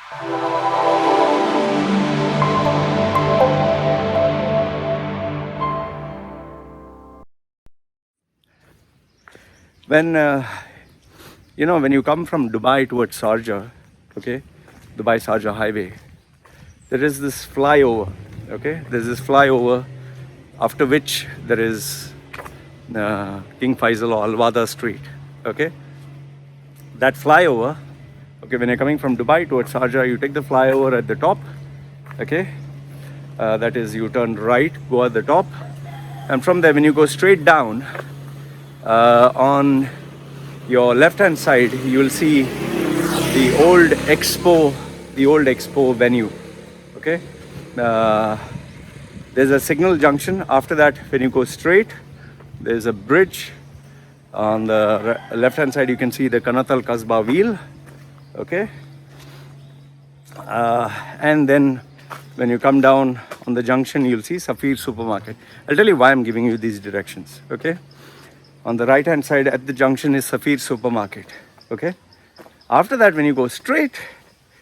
When when you come from Dubai towards Sharjah, okay, Dubai Sharjah highway, there is this flyover. Okay, there's this flyover, after which there is King Faisal or Al-Wada Street. Okay, that flyover. Okay, when you're coming from Dubai towards Sharjah, you take the flyover at the top. Okay, that is, you turn right, go at the top, and from there, when you go straight down, on your left hand side, you will see the old expo venue. Okay, there's a signal junction. After that, when you go straight, there's a bridge. On the left hand side, you can see the Kanatal Kasbah wheel. Okay, and then when you come down on the junction, you'll see Safir supermarket. I'll tell you why I'm giving you these directions. Okay, on the right hand side at the junction is Safir supermarket. Okay, after that, when you go straight,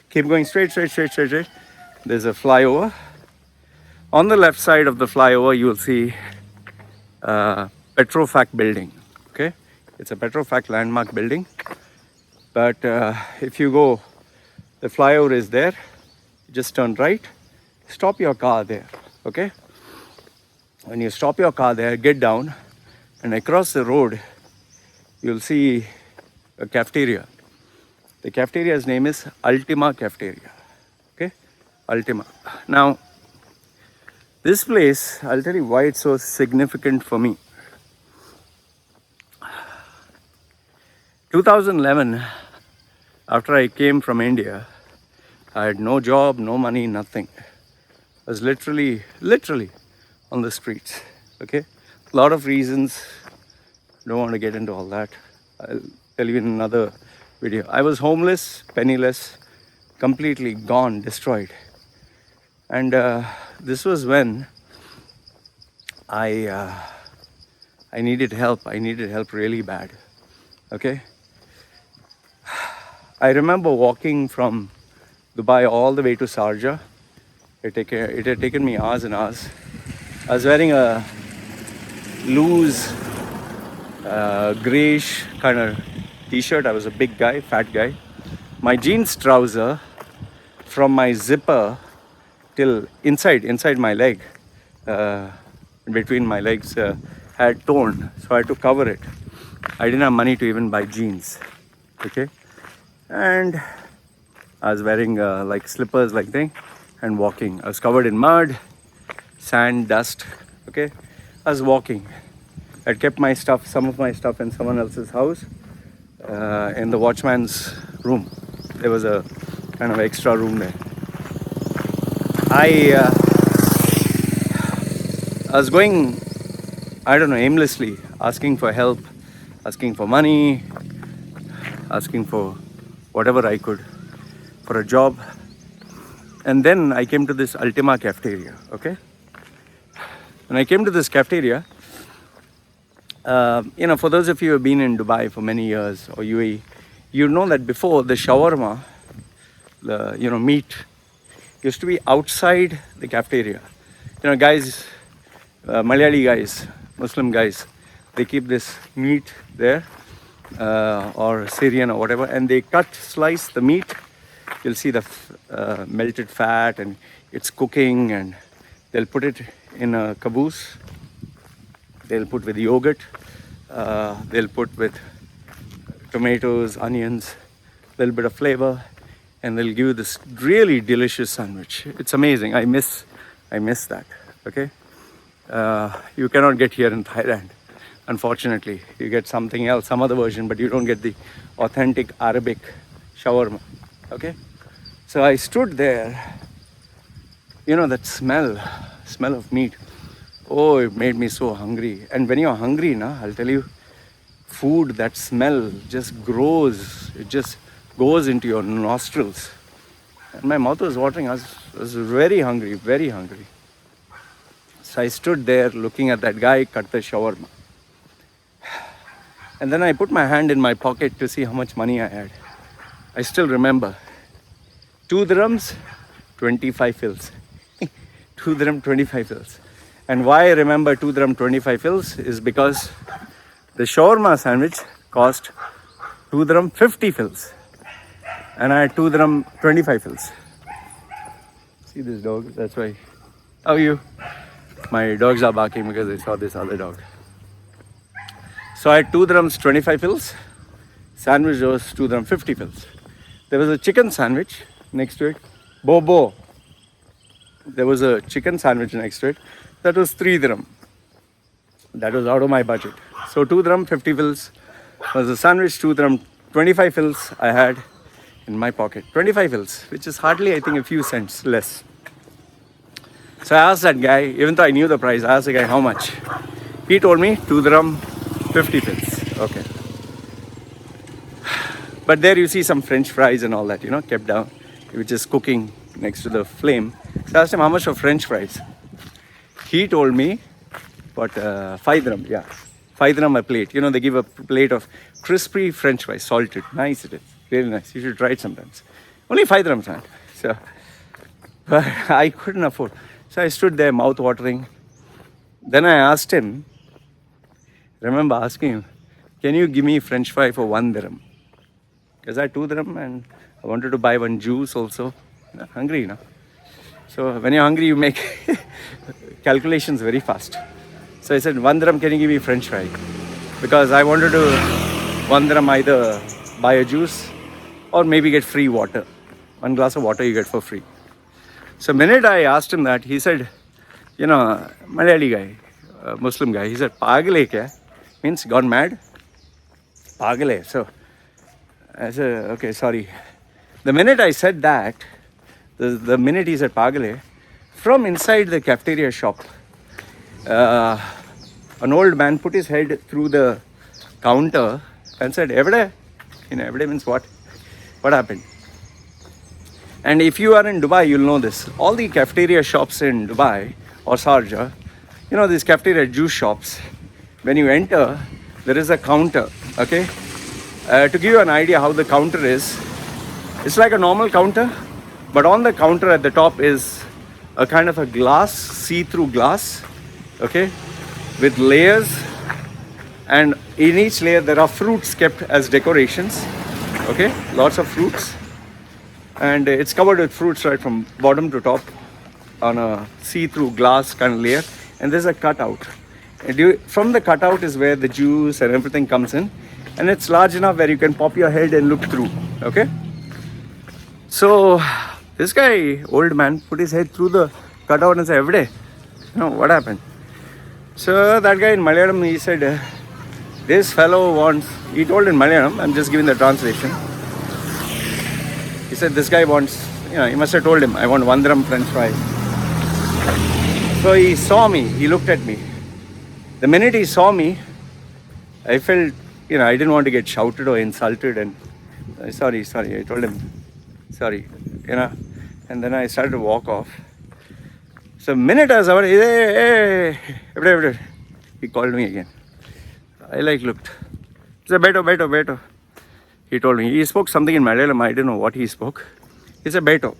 keep going straight, there's a flyover. On the left side of the flyover, you will see Petrofac building. Okay, it's a Petrofac landmark building. But if you go, the flyover is there. Just turn right, stop your car there. Okay, when you stop your car there, get down, and across the road, you'll see a cafeteria. The cafeteria's name is Ultima Cafeteria. Okay, Ultima. Now, this place, I'll tell you why it's so significant for me. 2011, after I came from India, I had no job, no money, nothing. I was literally on the streets. Okay, a lot of reasons. Don't want to get into all that. I'll tell you in another video. I was homeless, penniless, completely gone, destroyed. And this was when I needed help. I needed help really bad. Okay, I remember walking from Dubai all the way to Sharjah. It had taken me hours and hours. I was wearing a loose grayish kind of t-shirt. I was a big guy, fat guy. My jeans trouser, from my zipper till inside my leg, between my legs, had torn, so I had to cover it. I didn't have money to even buy jeans. Okay, and I was wearing like slippers like thing and walking. I was covered in mud, sand, dust. Okay, I was walking. I'd kept my stuff, some of my stuff, in someone else's house, in the watchman's room. There was a kind of extra room there. I was going, I don't know, aimlessly, asking for help, asking for money, asking for whatever I could, for a job. And then I came to this Ultima cafeteria. Okay, when I came to this cafeteria, for those of you who have been in Dubai for many years, or UAE, you know that before, the shawarma, the meat, used to be outside the cafeteria. Guys, Malayali guys, Muslim guys, they keep this meat there, or Syrian or whatever, and they slice the meat. You'll see the melted fat, and it's cooking, and they'll put it in a caboose. They'll put with yogurt, they'll put with tomatoes, onions, a little bit of flavor, and they'll give you this really delicious sandwich. It's amazing. I miss that. Okay, you cannot get here in Thailand, unfortunately. You get something else, some other version, but you don't get the authentic Arabic shawarma. Okay, so I stood there. That smell of meat. Oh, it made me so hungry. And when you're hungry, I'll tell you, food, that smell just grows. It just goes into your nostrils. And my mouth was watering. I was very hungry, very hungry. So I stood there looking at that guy cut the shawarma. And then I put my hand in my pocket to see how much money I had. I still remember. 2 dirhams, 25 fils. 2 dirham, 25 fils. And why I remember 2 dirham, 25 fils is because the shawarma sandwich cost 2 dirham, 50 fils. And I had 2 dirham, 25 fils. See this dog? That's why. How are you? My dogs are barking because they saw this other dog. So I had 2 dirhams, 25 fils. Sandwich was 2 dirham, 50 fils. There was a chicken sandwich next to it. Bobo. There was a chicken sandwich next to it. That was 3 dirham. That was out of my budget. So 2 dirham, 50 fils was a sandwich. 2 dirham, 25 fils I had in my pocket. 25 fils, which is hardly, I think, a few cents less. So I asked that guy, even though I knew the price, I asked the guy how much. He told me 2 dirham, 50 fils. Okay. But there you see some French fries and all that, kept down, which is cooking next to the flame. So I asked him how much for French fries. He told me, 5 dirham, yeah. 5 dirham a plate. They give a plate of crispy French fries, salted. Nice it is. Really nice. You should try it sometimes. Only 5 dirhams, man. So, but I couldn't afford. So I stood there, mouth watering. Then I asked him, remember asking him, can you give me French fry for 1 dirham? Because I had 2 dirham and I wanted to buy one juice also. Hungry, So when you're hungry, you make calculations very fast. So I said, 1 dirham, can you give me French fry? Because I wanted to 1 dirham either buy a juice or maybe get free water. 1 glass of water you get for free. So the minute I asked him that, he said, Malayali guy, Muslim guy, he said, Pagal hai kya? Means gone mad? Pagal hai. So I said, okay, sorry. The minute I said that, the minute he said Pagal hai, from inside the cafeteria shop, an old man put his head through the counter and said, Evde? Evde means what? What happened? And if you are in Dubai, you'll know this. All the cafeteria shops in Dubai or Sharjah, these cafeteria juice shops, when you enter, there is a counter, okay? To give you an idea how the counter is, it's like a normal counter, but on the counter at the top is a kind of a glass, see-through glass, okay, with layers, and in each layer there are fruits kept as decorations, okay, lots of fruits, and it's covered with fruits right from bottom to top on a see-through glass kind of layer, and there's a cutout. And from the cutout is where the juice and everything comes in, and it's large enough where you can pop your head and look through, okay? So this guy, old man, put his head through the cutout and said, Everyday, what happened? So that guy in Malayalam, he said, this fellow wants, he told in Malayalam, I'm just giving the translation. He said, this guy wants, he must have told him, I want 1 dirham French fry. So he saw me, he looked at me. The minute he saw me, I felt, I didn't want to get shouted or insulted, and sorry, I told him, sorry, and then I started to walk off. So the minute I was about, hey, he called me again. I looked. He said, Beto. He told me, he spoke something in Malayalam, I didn't know what he spoke. He said, Beto.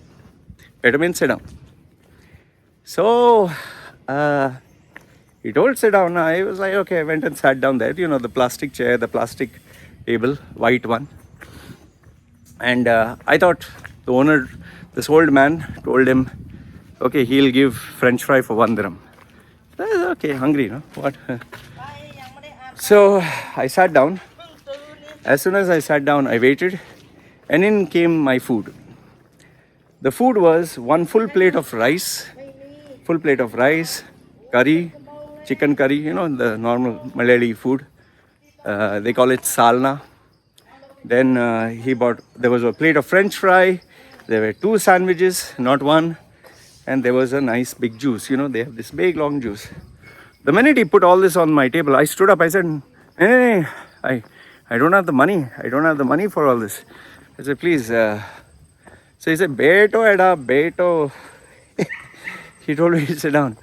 Beto means sit down. So, he told sit down. I was like, okay, I went and sat down there. The plastic chair, the plastic table, white one. And I thought the owner, this old man, told him, okay, he'll give French fry for 1 dirham. I said, okay, hungry, what? So I sat down. As soon as I sat down, I waited. And in came my food. The food was one full plate of rice, curry, chicken curry, the normal Malayali food. They call it salna. Then there was a plate of French fry. There were 2 sandwiches, not one. And there was a nice big juice. They have this big long juice. The minute he put all this on my table, I stood up. I said, hey, I don't have the money. I don't have the money for all this. I said, please. So he said, Beto. He told me to sit down.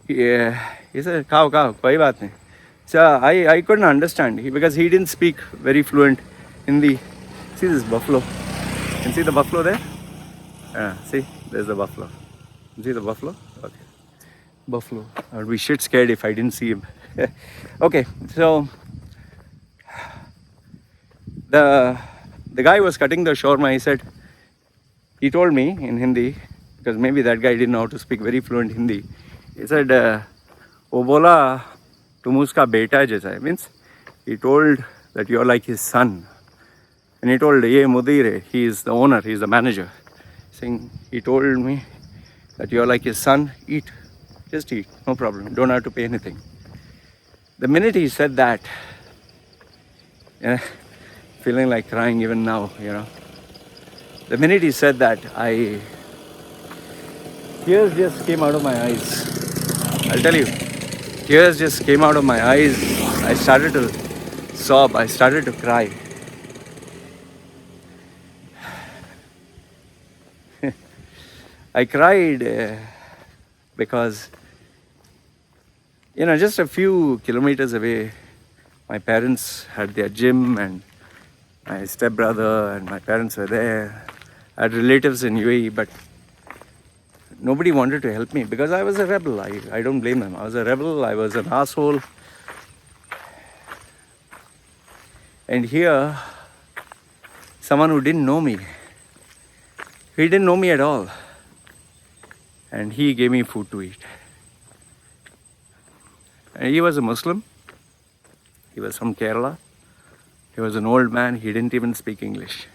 Yeah. He said, Khao, koi baat nahi. So I couldn't understand because he didn't speak very fluent Hindi. See this buffalo. You can see the buffalo there? See, there's the buffalo. See the buffalo? Okay. Buffalo. I would be shit scared if I didn't see him. Okay, so the guy was cutting the shawarma. He told me in Hindi, because maybe that guy didn't know how to speak very fluent Hindi. He said, "वो बोला तुम उसका बेटा जैसा है." Means he told that you're like his son. And he told, "Ye mudir hai." He is the owner. He is the manager. Saying, he told me that you're like his son. Eat, just eat, no problem. Don't have to pay anything. The minute he said that, feeling like crying even now, The minute he said that, tears just came out of my eyes. I'll tell you, tears just came out of my eyes. I started to sob. I started to cry. I cried because, just a few kilometers away, my parents had their gym and my stepbrother and my parents were there. I had relatives in UAE, but nobody wanted to help me because I was a rebel. I don't blame them. I was a rebel. I was an asshole. And here, someone who didn't know me, he didn't know me at all. And he gave me food to eat. And he was a Muslim. He was from Kerala. He was an old man. He didn't even speak English.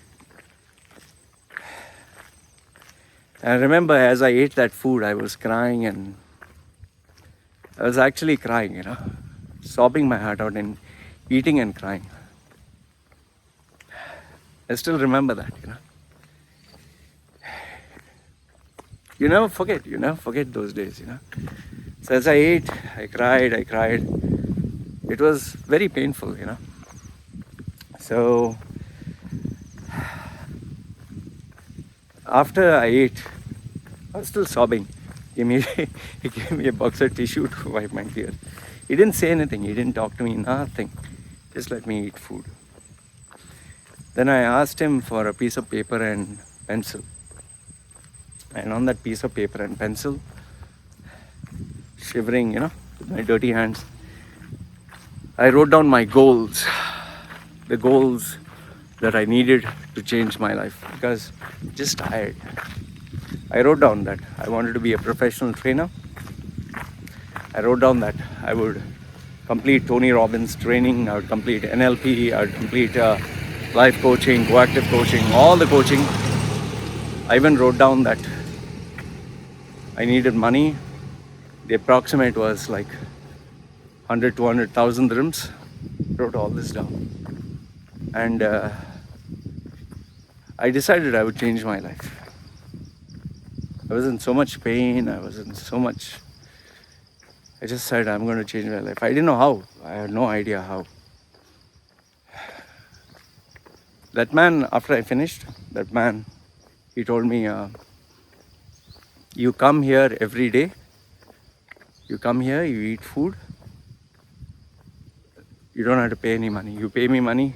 And I remember as I ate that food, I was crying, and I was actually crying, sobbing my heart out and eating and crying. I still remember that, You never forget those days, So as I ate, I cried. It was very painful, So after I ate, I was still sobbing. He gave me a box of tissue to wipe my tears. He didn't say anything. He didn't talk to me, nothing. Just let me eat food. Then I asked him for a piece of paper and pencil. And on that piece of paper and pencil, shivering, with my dirty hands, I wrote down my goals. The goals that I needed to change my life because I'm just tired. I wrote down that I wanted to be a professional trainer. I wrote down that I would complete Tony Robbins training. I would complete NLP. I would complete life coaching, proactive coaching, all the coaching. I even wrote down that I needed money. The approximate was like 100, 200,000 dirhams. Wrote all this down. And I decided I would change my life. I was in so much pain. I just said I'm going to change my life. I didn't know how. I had no idea how. That man, after I finished, he told me, you come here every day. You come here, you eat food. You don't have to pay any money. You pay me money.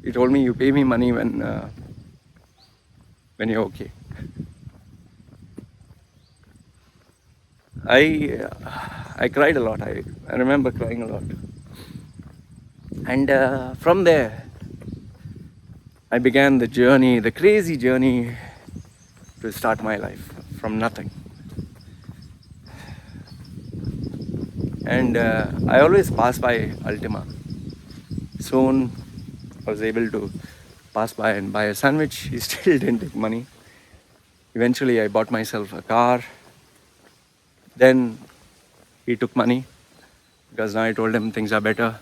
He told me you pay me money when you're okay. I cried a lot. I remember crying a lot. And from there, I began the journey, the crazy journey to start my life from nothing. And I always pass by Ultima. Soon I was able to pass by and buy a sandwich. He still didn't take money. Eventually I bought myself a car. Then he took money because now I told him things are better.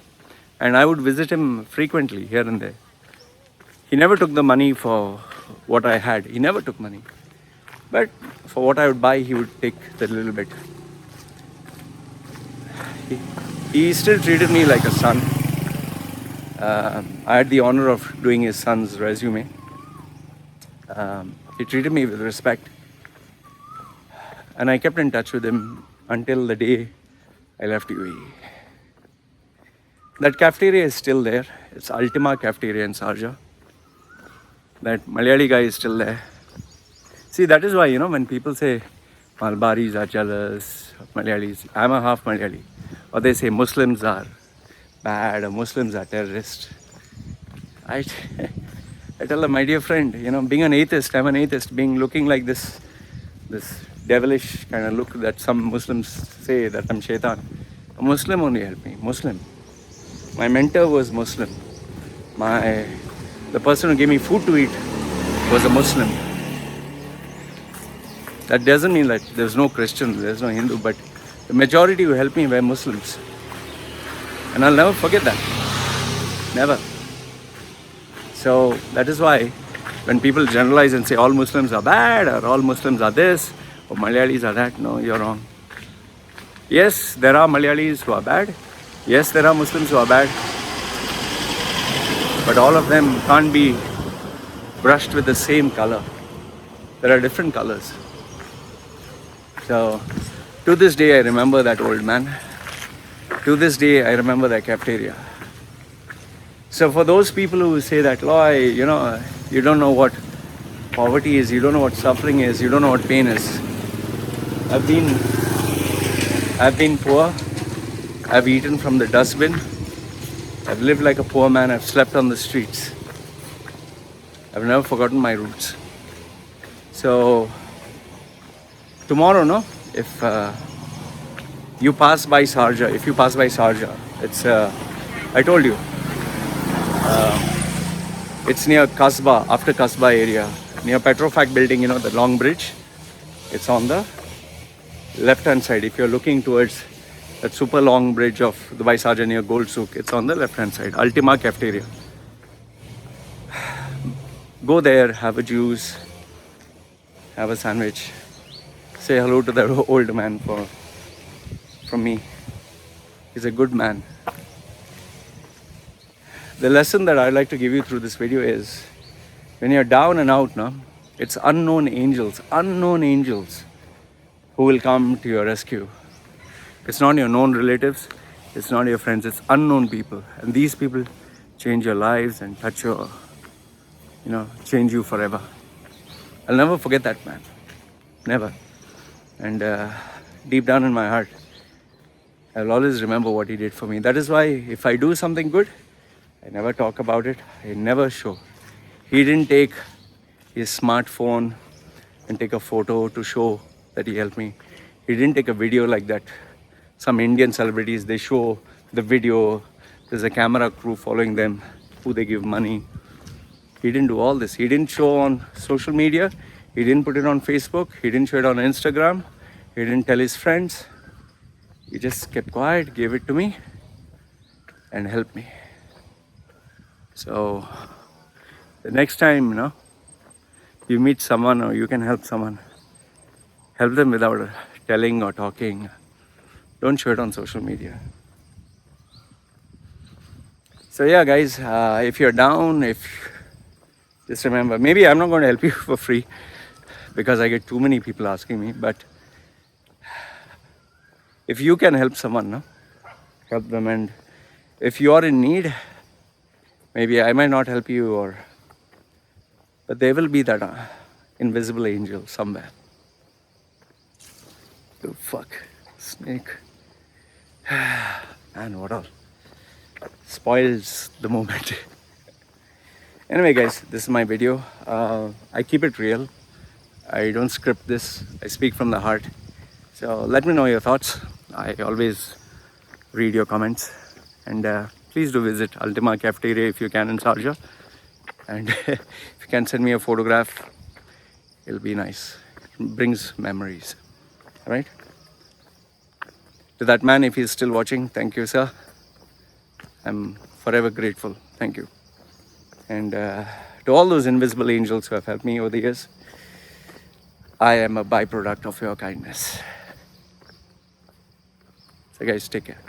And I would visit him frequently here and there. He never took the money for what I had. He never took money. But for what I would buy, he would take the little bit. He still treated me like a son. I had the honor of doing his son's resume. He treated me with respect, and I kept in touch with him until the day I left UAE. That cafeteria is still there. It's Ultima Cafeteria in Sharjah. That Malayali guy is still there. See, that is why, when people say Malabaris are jealous of Malayalis, I'm a half Malayali. Or they say Muslims are bad or Muslims are terrorists. I tell them, my dear friend, being an atheist, I'm an atheist, looking like this devilish kind of look that some Muslims say that I'm shaitan. A Muslim only helped me, Muslim. My mentor was Muslim. The person who gave me food to eat was a Muslim. That doesn't mean that there's no Christian, there's no Hindu, but the majority who helped me were Muslims. And I'll never forget that. Never. So that is why when people generalize and say all Muslims are bad or all Muslims are this or Malayalis are that, no, you're wrong. Yes, there are Malayalis who are bad. Yes, there are Muslims who are bad. But all of them can't be brushed with the same color. There are different colors. So to this day, I remember that old man. To this day, I remember that cafeteria. So for those people who say that, Loy, you don't know what poverty is, you don't know what suffering is, you don't know what pain is. I've been poor. I've eaten from the dustbin. I've lived like a poor man. I've slept on the streets. I've never forgotten my roots. So tomorrow, if you pass by Sharjah, it's I told you, it's near Kasbah, after Kasbah area, near Petrofac building, the long bridge. It's on the left hand side. If you're looking towards that super long bridge of Dubai Sharjah near Gold Souk, it's on the left hand side, Ultima Cafeteria. Go there, have a juice, have a sandwich, say hello to that old man from me. He's a good man. The lesson that I'd like to give you through this video is, when you're down and out, it's unknown angels who will come to your rescue. It's not your known relatives, it's not your friends, it's unknown people. And these people change your lives and touch change you forever. I'll never forget that man. Never. And deep down in my heart, I'll always remember what he did for me. That is why if I do something good, I never talk about it. I never show. He didn't take his smartphone and take a photo to show that he helped me. He didn't take a video like that. Some Indian celebrities, they show the video. There's a camera crew following them, who they give money. He didn't do all this. He didn't show on social media. He didn't put it on Facebook. He didn't show it on Instagram. He didn't tell his friends. He just kept quiet, gave it to me, and helped me. So the next time, you meet someone or you can help someone, help them without telling or talking. Don't show it on social media. So yeah, guys, if you're down, just remember, maybe I'm not going to help you for free because I get too many people asking me, but if you can help someone, help them. And if you are in need, maybe I might not help you, but there will be that invisible angel somewhere. Oh, fuck. Snake. And what all? Spoils the moment. Anyway, guys, this is my video. I keep it real. I don't script this. I speak from the heart. So let me know your thoughts. I always read your comments. And please do visit Ultima Cafeteria if you can in Sharjah. And if you can send me a photograph, it'll be nice. It brings memories. All right? To that man, if he's still watching, thank you, sir. I'm forever grateful. Thank you. And to all those invisible angels who have helped me over the years, I am a byproduct of your kindness. So guys, take care.